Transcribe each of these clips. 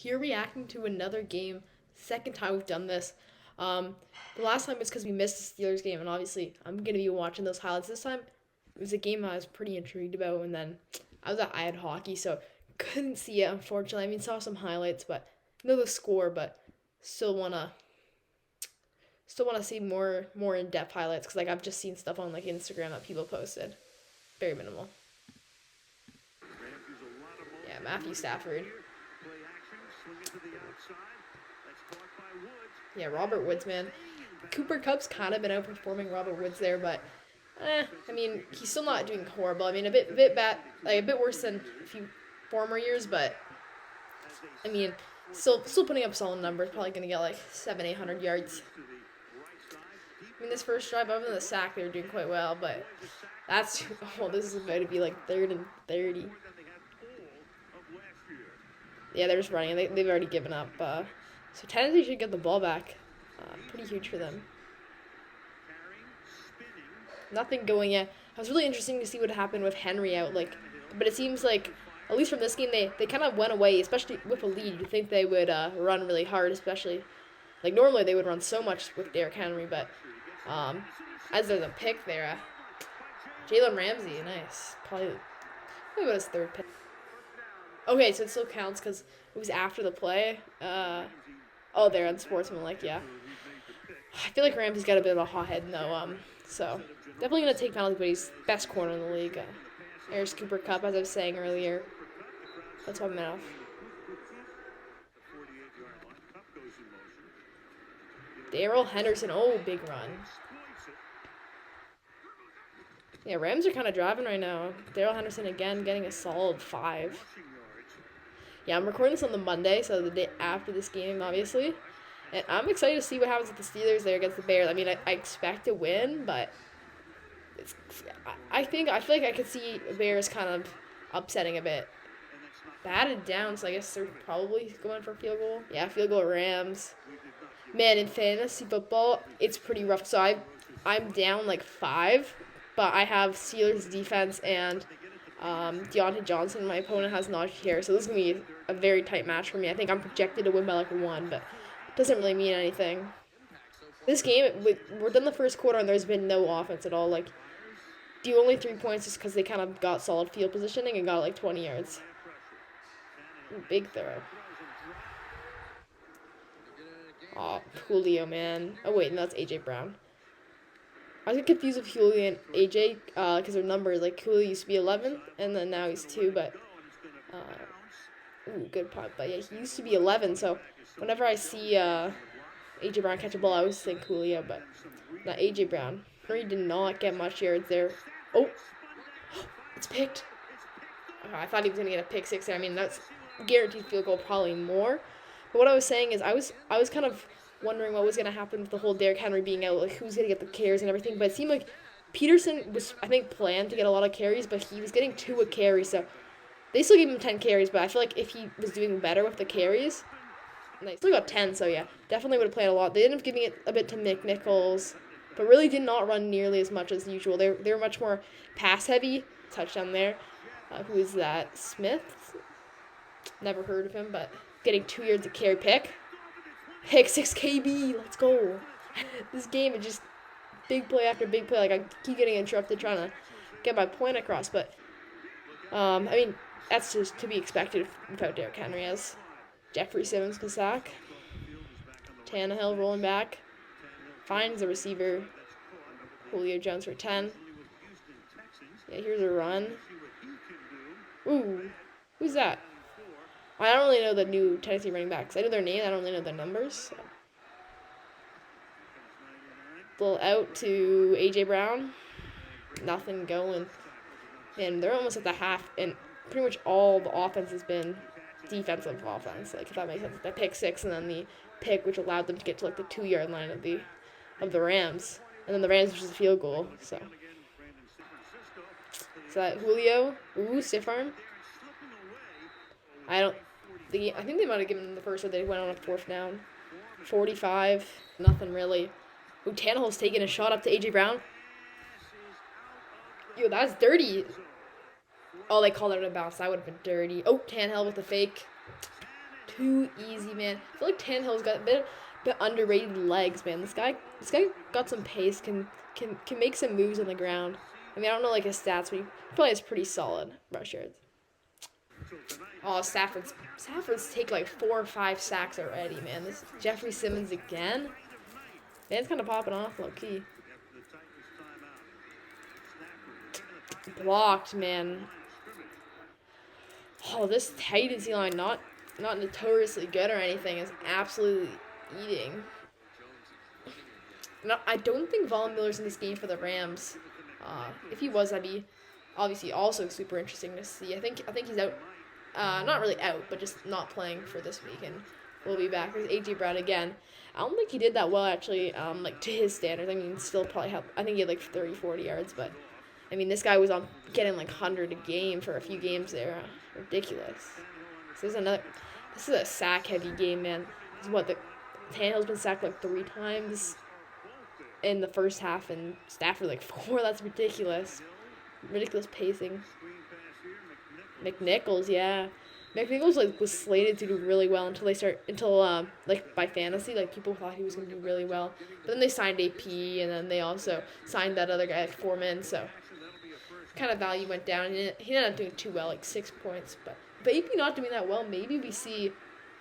Here reacting to another game. Second time we've done this. The last time was because we missed the Steelers game, and obviously I'm gonna be watching those highlights this time. It was a game I was pretty intrigued about, and then I had hockey, so couldn't see it unfortunately. I mean, saw some highlights, but know the score, but still wanna still wanna see more in depth highlights because like I've just seen stuff on like Instagram that people posted. Very minimal. Yeah, Matthew Stafford. Yeah, Robert Woods, man. Cooper Cup's kind of been outperforming Robert Woods there, but I mean, he's still not doing horrible. I mean, a bit bad, like a bit worse than a few former years, but I mean, still putting up solid numbers. Probably gonna get like 700-800 yards. I mean, this first drive, other than the sack, they were doing quite well, but that's this is about to be like 3rd and 30. Yeah, they're just running. They've already given up. So Tennessee should get the ball back. Pretty huge for them. Nothing going yet. It was really interesting to see what happened with Henry out. But it seems like at least from this game they kind of went away, especially with a lead. You think they would run really hard, especially like normally they would run so much with Derrick Henry, but as there's a pick there, Jalen Ramsey, nice, probably about his third pick. Okay, so it still counts because it was after the play. Oh, they're unsportsmanlike, yeah. I feel like Ramsey's got a bit of a hot head, though. So definitely gonna take penalties, but he's best corner in the league. There's Cooper Cup, as I was saying earlier. That's what I meant off. Darrell Henderson, oh, big run. Yeah, Rams are kind of driving right now. Darrell Henderson again getting a solid 5. Yeah, I'm recording this on the Monday, so the day after this game, obviously. And I'm excited to see what happens with the Steelers there against the Bears. I mean, I expect to win, but I feel like I could see Bears kind of upsetting a bit. Batted down, so I guess they're probably going for a field goal. Yeah, field goal Rams. Man, in fantasy football, it's pretty rough. So I'm down like 5, but I have Steelers defense and Deontay Johnson. My opponent has Najee Harris, so this is gonna be a very tight match for me. I think I'm projected to win by like 1, but it doesn't really mean anything. This game, we're done the first quarter, and there's been no offense at all. Like the only 3 points is because they kind of got solid field positioning and got like 20 yards. Ooh, big throw. Oh, Julio, man. Oh, wait, no, that's A.J. Brown. I was getting confused with Julio and A.J. Because their numbers, like, Julio used to be 11, and then now he's 2, but, ooh, good punt. But, yeah, he used to be 11, so whenever I see A.J. Brown catch a ball, I always think Julio, but not A.J. Brown. He did not get much yards there. Oh, it's picked. I thought he was going to get a pick 6 there. I mean, that's guaranteed field goal, probably more. But what I was saying is I was kind of wondering what was going to happen with the whole Derrick Henry being out, like who's going to get the carries and everything. But it seemed like Peterson was, I think, planned to get a lot of carries, but he was getting 2 a carry. So they still gave him 10 carries, but I feel like if he was doing better with the carries, and they still got 10, so yeah, definitely would have played a lot. They ended up giving it a bit to McNichols, but really did not run nearly as much as usual. They were much more pass-heavy. Touchdown there. Who is that? Smith? Never heard of him, but getting 2 yards of carry pick. Pick 6 KB. Let's go. This game is just big play after big play. Like, I keep getting interrupted trying to get my point across, but I mean, that's just to be expected without Derrick Henry, as Jeffrey Simmons can sack. Tannehill rolling back. Finds the receiver. Julio Jones for 10. Yeah, here's a run. Ooh, who's that? I don't really know the new Tennessee running backs. I know their name. I don't really know their numbers. So. Little out to A.J. Brown. Nothing going. And they're almost at the half, and pretty much all the offense has been defensive offense. Like, if that makes sense. The pick 6 and then the pick, which allowed them to get to like the 2-yard line of the Rams. And then the Rams, which is a field goal. So that Julio. Ooh, stiff arm. I think they might have given them the first, or they went on a 4th down. 45, nothing really. Ooh, Tannehill's taking a shot up to A.J. Brown. Yo, that's dirty. Oh, they called it out of bounds. That would have been dirty. Oh, Tannehill with the fake. Too easy, man. I feel like Tannehill's got a bit underrated legs, man. This guy got some pace. Can make some moves on the ground. I mean, I don't know like his stats, but he probably has pretty solid rush yards. Oh, Stafford's take like 4 or 5 sacks already, man. This Jeffrey Simmons again. Man's kind of popping off low key. Blocked, man. Oh, this Titans line not notoriously good or anything is absolutely eating. No, I don't think Von Miller's in this game for the Rams. If he was, that'd be obviously also super interesting to see. I think he's out. Not really out, but just not playing for this week, and we'll be back. There's A.J. Brown again. I don't think he did that well, actually, like, to his standards. I mean, still probably have, I think he had, like, 30, 40 yards, but, I mean, this guy was on getting, like, 100 a game for a few games there. Ridiculous. This is a sack-heavy game, man. This is what, Tannehill's been sacked, like, 3 times in the first half, and Stafford, like, 4. That's ridiculous. Ridiculous pacing. McNichols, yeah. McNichols like was slated to do really well until like by fantasy, like people thought he was gonna do really well. But then they signed AP, and then they also signed that other guy like Foreman, so kind of value went down. And he ended up doing too well, like 6 points. But AP not doing that well. Maybe we see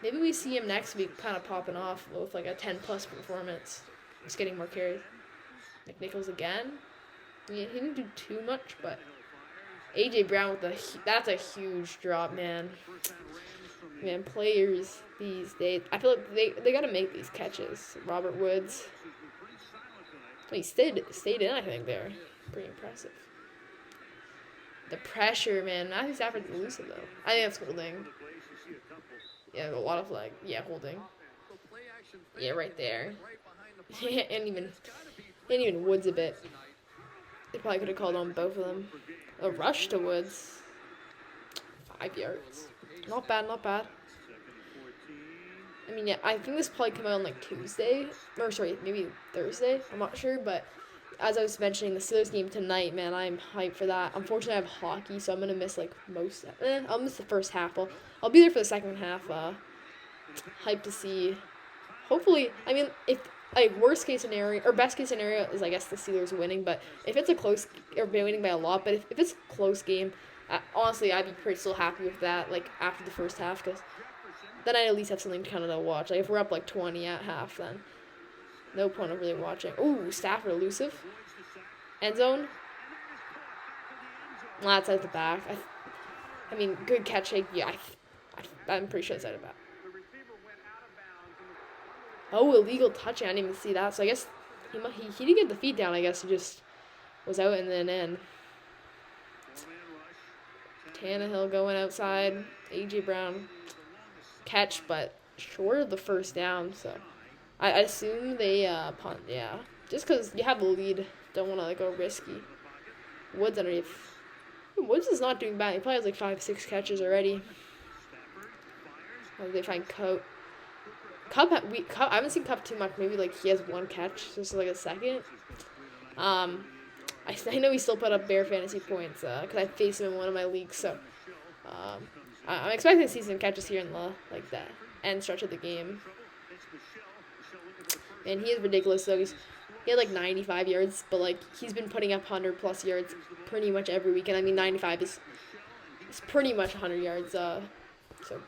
him next week, kind of popping off with like a 10+ performance. Just getting more carries. McNichols again. He didn't do too much, but. A.J. Brown that's a huge drop, man. Man, players these days, I feel like they gotta make these catches. Robert Woods, he stayed in. I think there, pretty impressive. The pressure, man. Matthew Stafford's elusive though. I think that's holding. Yeah, a lot of holding. Yeah, right there. and even Woods a bit. They probably could have called on both of them. A rush to Woods. 5 yards. Not bad. I mean, yeah, I think this probably come out on like Tuesday. Or sorry, maybe Thursday. I'm not sure, but as I was mentioning, the Steelers game tonight, man, I'm hyped for that. Unfortunately, I have hockey, so I'm going to miss like I'll miss the first half. I'll be there for the second half. Hyped to see. Hopefully, I mean, if worst case scenario or best case scenario is I guess the Steelers winning, but if it's a close or winning by a lot, but if it's a close game, honestly I'd be still happy with that. Like after the first half, because then I at least have something kind of to watch. Like if we're up like 20 at half, then no point of really watching. Ooh, Stafford elusive, end zone. Well, that's at the back. I mean, good catch. Yeah, I'm pretty sure it's at the back. Oh, illegal touching. I didn't even see that. So I guess he didn't get the feet down. I guess he just was out and then in. Tannehill going outside. A.J. Brown catch, but short of the first down. So I assume they punt. Yeah, just because you have the lead, don't want to go risky. Woods underneath. Woods is not doing bad. He probably has like 5, 6 catches already. How do they find Coat? Cup, I haven't seen Cup too much. Maybe like he has 1 catch, just like a second. I know he still put up bare fantasy points because I faced him in one of my leagues. So I'm expecting to see some catches here in the end stretch of the game. And he is ridiculous though. He had like 95 yards, but like he's been putting up 100+ yards pretty much every week. And I mean 95 is pretty much 100 yards. So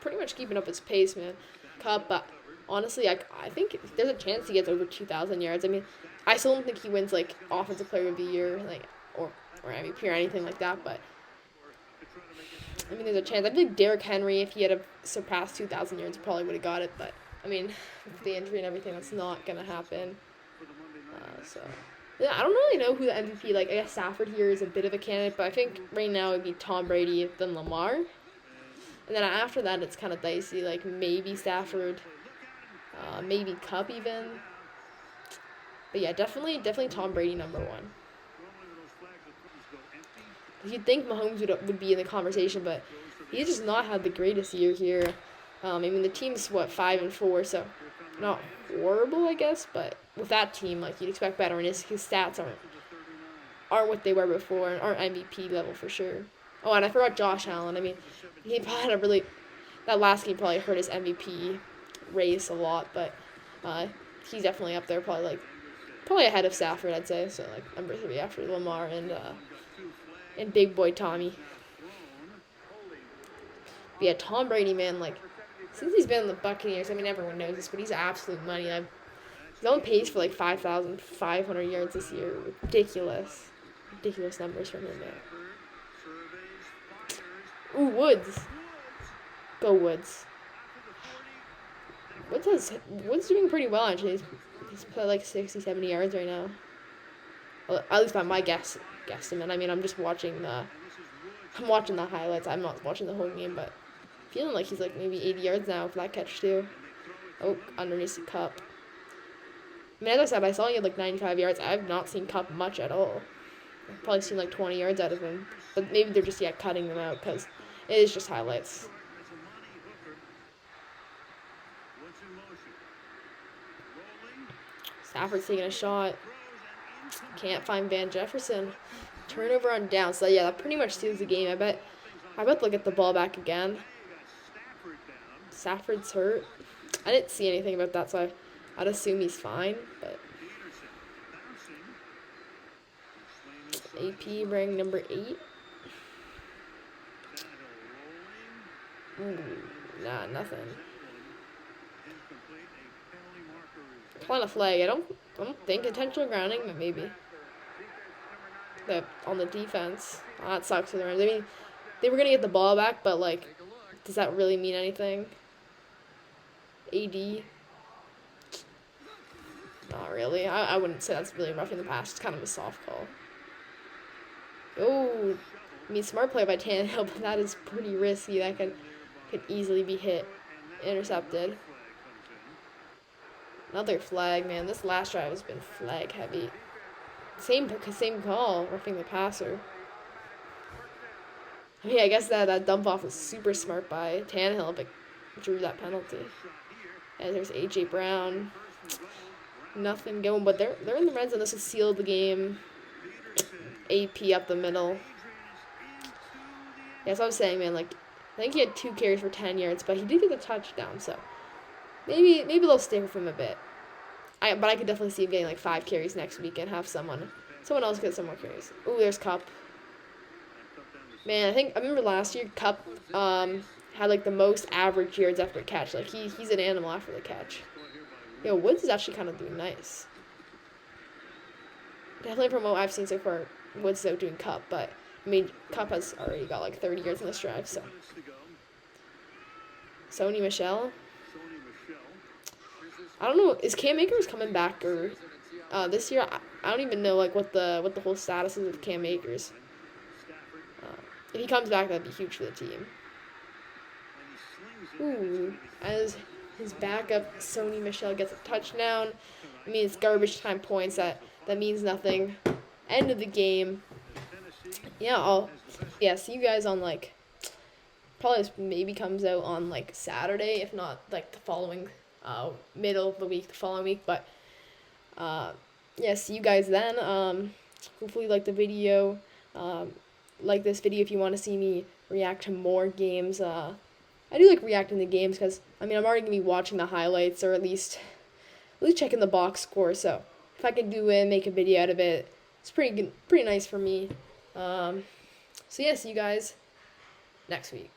pretty much keeping up his pace, man. Cup, but. Honestly, I think there's a chance he gets over 2,000 yards. I mean, I still don't think he wins, like, Offensive Player of the Year, like, or MVP or anything like that, but, I mean, there's a chance. I think Derrick Henry, if he had surpassed 2,000 yards, probably would have got it, but, I mean, with the injury and everything, that's not going to happen. So, yeah, I don't really know who the MVP, like, I guess Stafford here is a bit of a candidate, but I think right now it would be Tom Brady, then Lamar. And then after that, it's kind of dicey, like, maybe Stafford. Maybe Cup even. But yeah, definitely Tom Brady #1. You'd think Mahomes would be in the conversation, but he's just not had the greatest year here. I mean, the team's, 5-4, so not horrible, I guess, but with that team, like, you'd expect better, and his stats aren't what they were before, and aren't MVP level for sure. Oh, and I forgot Josh Allen. I mean, he probably had that last game probably hurt his MVP race a lot, but he's definitely up there, probably ahead of Stafford, I'd say. So like number 3 after Lamar and Big Boy Tommy. But yeah, Tom Brady, man, like since he's been in the Buccaneers, I mean everyone knows this, but he's absolute money. He's on pace for like 5,500 yards this year. Ridiculous numbers from him, man. Ooh, Woods. Go Woods. Woods doing pretty well, actually. He's put like 60, 70 yards right now. Well, at least by my guesstimate. I mean, I'm watching the highlights. I'm not watching the whole game, but feeling like he's like maybe 80 yards now for that catch too. Oh, underneath the Cup. I mean, as I said, I saw he had like 95 yards. I've not seen Cup much at all. I've probably seen like 20 yards out of him. But maybe they're just, cutting them out because it is just highlights. Stafford's taking a shot. Can't find Van Jefferson. Turnover on down. So, yeah, that pretty much seals the game. I bet they'll get the ball back again. Stafford's hurt. I didn't see anything about that, so I'd assume he's fine. But AP wearing number 8. Ooh, nah, nothing. Calling a flag. I don't think intentional grounding, but maybe. On the defense. Oh, that sucks for the Rams. I mean, they were gonna get the ball back, but like, does that really mean anything? AD. Not really. I wouldn't say that's really roughing the pass. It's kind of a soft call. Oh, I mean, smart play by Tannehill, but that is pretty risky. That could easily be hit, intercepted. Another flag, man. This last drive has been flag heavy. Same call, roughing the passer. I mean, I guess that dump off was super smart by Tannehill, but drew that penalty. And there's AJ Brown. Nothing going, but they're in the red zone. This will seal the game. AP up the middle. Yeah, so I was saying, man, like, I think he had 2 carries for 10 yards, but he did get the touchdown, so maybe they'll stick with him a bit. But I could definitely see him getting like 5 carries next week and have someone else get some more carries. Ooh, there's Cup. Man, I remember last year Cup had like the most average yards after a catch. Like he's an animal after the catch. Yo, Woods is actually kind of doing nice. Definitely from what I've seen so far, Woods is out doing Cup, but I mean Cup has already got like 30 yards in this drive, so. Sony Michel. I don't know. Is Cam Akers coming back or this year? I don't even know like what the whole status is of Cam Akers. If he comes back, that'd be huge for the team. Ooh, as his backup Sony Michel gets a touchdown. I mean, it's garbage time points. That means nothing. End of the game. Yeah, see you guys on like probably maybe comes out on like Saturday, if not like the following middle of the week, the following week. But yeah, see you guys then. Hopefully like the video. Like this video if you want to see me react to more games. I do like reacting to games because I mean I'm already gonna be watching the highlights or at least checking the box score. So if I can do it and make a video out of it, it's pretty nice for me. So yeah, see you guys next week.